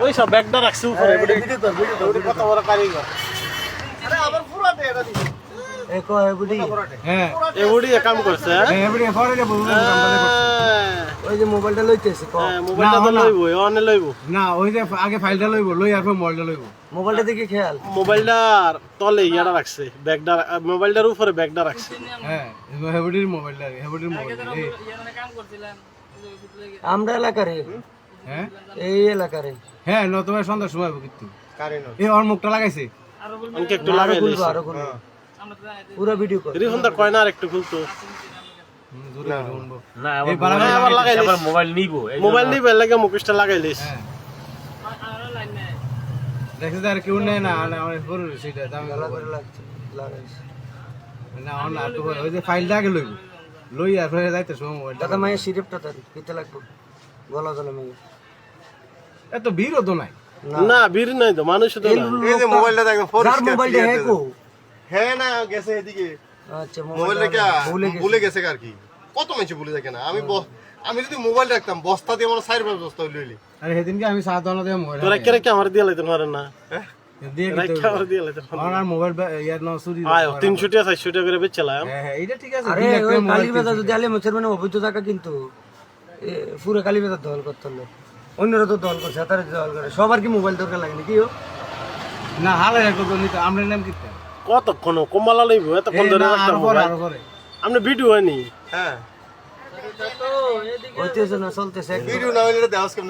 ওই সব ব্যাগটা রাখছি উপরে কত বড় কারিগর আরে আবার পুরো দে এটা দিছি এক এবুডি হ্যাঁ এবুডি কাম করছে হ্যাঁ এবুডি পরে যাব ওই যে মোবাইলটা লইতেছে কো মোবাইলটা তো লইবো অনে লইবো না ওই যে আগে ফাইলটা লইবো লই আর পর মোবাইলটা লইবো মোবাইলটা দেখি খেয়াল মোবাইলটার তলে ইয়াটা রাখছে ব্যাগটা মোবাইলটার উপরে ব্যাগটা রাখছে হ্যাঁ এবুডির মোবাইলটা এবুডির মোবাইল এই কাম করছিলাম আমরা এলাকারে হ্যাঁ এই এলাকারে হ্যাঁ নতুন সন্ধ্যার সময় হবে কিন্তু কারেন্ট এই ওর মুখটা লাগাইছে অনেক একটু লাগাইলে আরো করব পুরো ভিডিও কর রিফোনটা কয় না আর একটু খুলতো না আবার লাগাইলে আবার মোবাইল নিবো মোবাইল নিবে লাগে মুকেশটা লাগাইলিস দেখছ আর কেউ নেই না আমার পুরো সেটা দাম করে লাগছে লাগাইছে না না তো ওই যে ফাইলটা আগে লইব লই আর ফেরে যাইতে সময় মোবাইল দাদা মায়ের সিরিপটা তার কিতে লাগবে গলা গলা মেয়ে এত ভিড় তো নাই না ভিড় নাই তো মানুষ তো এই যে মোবাইলটা দেখো যার মোবাইলটা হ্যাকো হ্যাঁ না গেছে এদিকে আচ্ছা মোবাইলটা কি ভুলে গেছে আর কি কত মানুষ ভুলে থাকে না আমি যদি মোবাইল রাখতাম বস্তা দিয়ে আমার 4-5 বস্তা লইলি আরে সেদিনকে আমি সাত আনা দিয়ে মোবাইল তোরা কেরে কি আমার দিয়ে লাইতে পারে না দিয়ে রাখা আমার দিয়ে লাইতে পারে আমার মোবাইল ইয়ার না চুরি আয় 300 টাকা 400 টাকা করে বেচলাম হ্যাঁ এইটা ঠিক আছে আরে ওই কালীবাজার যদি আলে মোচের মানে অবৈধ টাকা কিন্তু পুরো কালীবাজার দল করতে হলো অন্যরা তো দল করছে তারা দল করে সবার কি মোবাইল দরকার লাগে নাকি না হালে একটু নিতে আমরা নাম কি কতক্ষণ কমালা লইব এতক্ষণ ধরে রাখতাম আমরা ভিডিও হয়নি হ্যাঁ হইতেছে না চলতেছে ভিডিও না হইলে দেওয়াস কেমন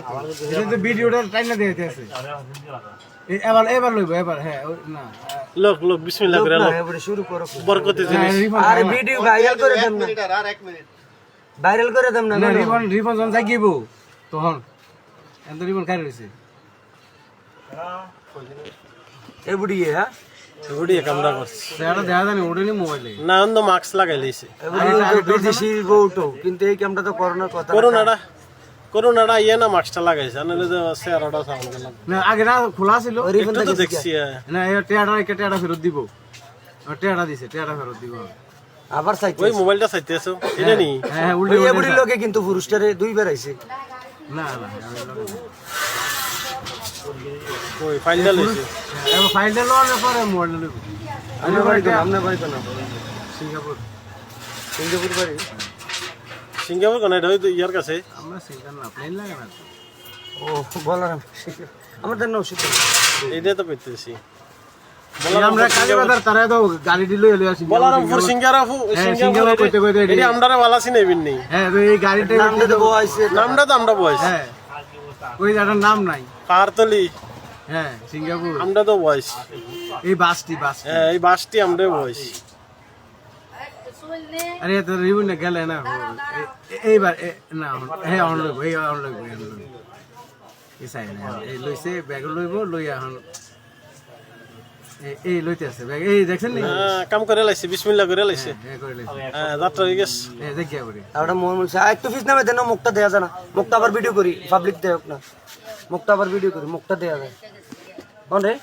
এটা তো ভিডিওটা টাইম না দিতে আছে এবার লইব এবার হ্যাঁ না লোক বিসমিল্লাহ করে লোক এবারে শুরু করো বরকতে জিনিস আরে ভিডিও ভাইরাল করে দেন না আর 1 মিনিট ভাইরাল করে দেন না রিবন জন জাগিবো তখন এত রিবন কার হইছে এবুড়ি হ্যাঁ ওডি কামড়া করছে সেটা দেখা জানি ওডেনি মোবাইলে না অন্য মাস্ক লাগাই লইছে বিদেশি বউটো কিন্তু এই কামটা তো করোনার কথা করোনাটা ইয়ে না মাস্কটা লাগাইছে নাহলে যে চেহারাটা সামনে গেল না আগে না খোলা ছিল একটু তো দেখছি না এই টেয়াটা ফেরত দিব টেয়াটা দিছে টেয়াটা ফেরত দিব আবার চাইতে ওই মোবাইলটা চাইতেছো এটা নি হ্যাঁ উল্টে এবুড়ি লোকে কিন্তু পুরুষটারে দুইবার আইছে না না ওই ফাইলটা লইছে এবার ফাইলটা লওয়ার পরে মোবাইল লইব আমি বাড়ি তো আমনে বাড়ি তো না সিঙ্গাপুর বাড়ি সিঙ্গাপুর কোন এটা হইতো ইয়ার কাছে আমরা সিঙ্গাপুর না প্লেন লাগে না ও বলার আমার তো নৌশিত এইটা তো পেতেছি আমরা কালীবাজার তারা তো গাড়ি দিলো এলো আসি বলারামপুর সিঙ্গাপুর কইতে এটি আমরারে বালাসি নেবিন নি হ্যাঁ এই গাড়িটা নামটা তো বয়স নামটা তো আমরা বয়স হ্যাঁ ওই জায়গার নাম নাই কারতলি হ্যাঁ সিঙ্গাপুর আমরা তো বয়স এই বাসটি হ্যাঁ এই বাসটি আমরা বয়স আরে তো রিবন না গেলে না এইবার না হ্যাঁ অন লইব এই সাইড এই লইছে ব্যাগ লইব লই এখন এই লইতে আছে ব্যাগ এই দেখছেন নি কাম করে লাইছে বিসমিল্লাহ করে লাইছে হ্যাঁ করে লাইছে হ্যাঁ যাত্রা হয়ে গেছে এই দেখিয়া করি আরটা মোর বলছে একটু ফিস নামে দেন মুখটা দেয়া যায় না মুখটা আবার ভিডিও করি পাবলিক দেখ না মুখটা আবার ভিডিও করি মুখটা দেয়া যায় কোন রে